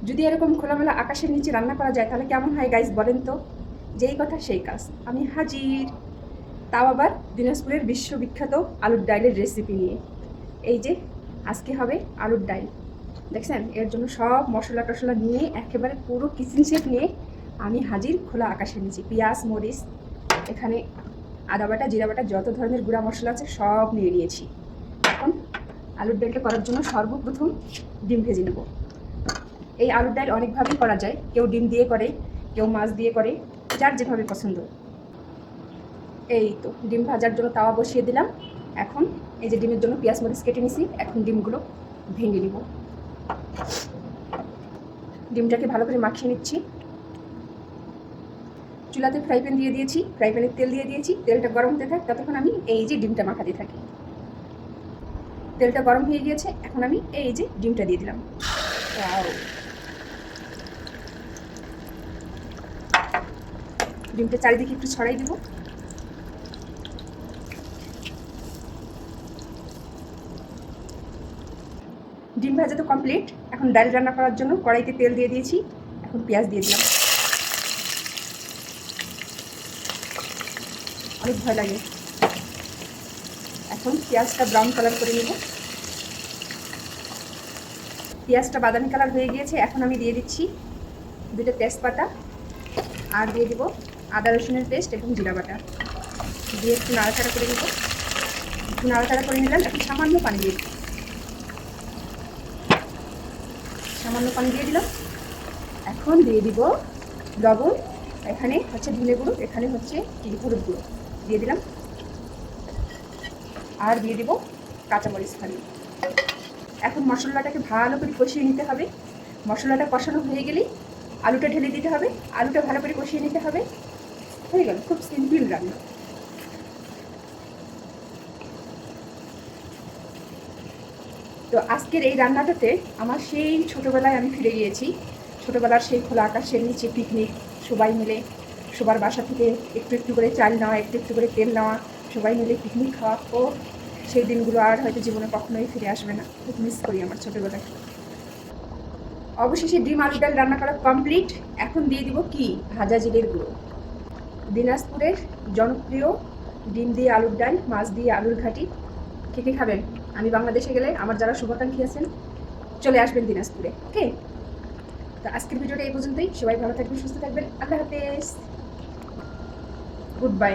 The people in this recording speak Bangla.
যদি এরকম খোলামেলা আকাশের নিচে রান্না করা যায় তাহলে কেমন হয় গাইস বলেন তো? যেই কথা সেই কাজ, আমি হাজির, তাও আবার দিনাজপুরের বিশ্ববিখ্যাত আলুর ডাইলের রেসিপি নিয়ে। এই যে আজকে হবে আলুর ডাইল, দেখছেন? এর জন্য সব মশলা টশলা নিয়ে একেবারে পুরো কিচেন সেট নিয়ে আমি হাজির খোলা আকাশের নিচে। পেঁয়াজ, মরিচ, এখানে আদা বাটা, জিরা বাটা, যত ধরনের গুঁড়া মশলা আছে সব নিয়ে নিয়েছি। এখন আলুর ডাইলটা করার জন্য সর্বপ্রথম ডিম ভেজে নেব। এই আলুর ডাল অনেকভাবেই করা যায়, কেউ ডিম দিয়ে করে, কেউ মাছ দিয়ে করে, যার যেভাবে পছন্দ। এই তো ডিম ভাজার জন্য তাওয়া বসিয়ে দিলাম। এখন এই যে ডিমের জন্য পেঁয়াজ মরিচ কেটে নিছি, এখন ডিমগুলো ভেঙে নিব। ডিমটাকে ভালো করে মাখিয়ে নিচ্ছি। চুলাতে ফ্রাই প্যান দিয়ে দিয়েছি, ফ্রাই প্যানে তেল দিয়ে দিয়েছি। তেলটা গরম হতে থাক, ততক্ষণ আমি এই যে ডিমটা মাখাতে থাকি। তেলটা গরম হয়ে গিয়েছে, এখন আমি এই যে ডিমটা দিয়ে দিলাম। ডিমটা চারিদিকে একটু ছড়াই দিব। ডিম ভাজা তো কমপ্লিট। এখন ডাল রান্না করার জন্য কড়াইতে তেল দিয়ে দিয়েছি, এখন পেঁয়াজ দিয়ে দিলাম। অনেক ভয় লাগে। এখন পেঁয়াজটা ব্রাউন কালার করে নেব। পেঁয়াজটা বাদামি কালার হয়ে গিয়েছে, এখন আমি দিয়ে দিচ্ছি 2টা তেজপাতা, আর দিয়ে দিব আদা রসুনের পেস্ট এবং জিরা বাটা দিয়ে একটু নাড়াচাড়া করে নেব। একটু নাড়াচাড়া করে নিলাম। এখন সামান্য পানি দিয়ে দিই, সামান্য পানি দিয়ে দিলাম। এখন দিয়ে দিব লবণ, এখানে হচ্ছে ধনে গুঁড়ো, এখানে হচ্ছে হলুদ গুঁড়ো দিয়ে দিলাম, আর দিয়ে দিব কাঁচামরিচ খালি। এখন মশলাটাকে ভালো করে কষিয়ে নিতে হবে। মশলাটা কষানো হয়ে গেলেই আলুটা ঢেলে দিতে হবে, আলুটা ভালো করে কষিয়ে নিতে হবে। হয়ে গেল, খুব সিম্পল রান্না। তো আজকের এই রান্নাটাতে আমার সেই ছোটোবেলায় আমি ফিরে গিয়েছি। ছোটোবেলার সেই খোলা আকাশের নিচে পিকনিক, সবাই মিলে সবার বাসা থেকে একটু একটু করে চাল নেওয়া, একটু একটু করে তেল নেওয়া, সবাই মিলে পিকনিক খাওয়া। ও সেই দিনগুলো আর হয়তো জীবনে কখনোই ফিরে আসবে না। খুব মিস করি আমার ছোটোবেলায়। অবশেষে ডিম আলুর ডাল রান্না করা কমপ্লিট। এখন দিয়ে দিব কি, ভাজা জিরের গুঁড়ো। দিনাজপুরের জনপ্রিয় ডিম দিয়ে আলুর ডাল, মাছ দিয়ে আলুর ঘাটি। কে কে খাবেন? আমি বাংলাদেশে গেলে আমার যারা শুভাকাঙ্ক্ষী আছেন চলে আসবেন দিনাজপুরে। ওকে, তো আজকের ভিডিওটা এই পর্যন্তই। সবাই ভালো থাকবেন, সুস্থ থাকবেন। আল্লাহ হাফেজ, গুড বাই।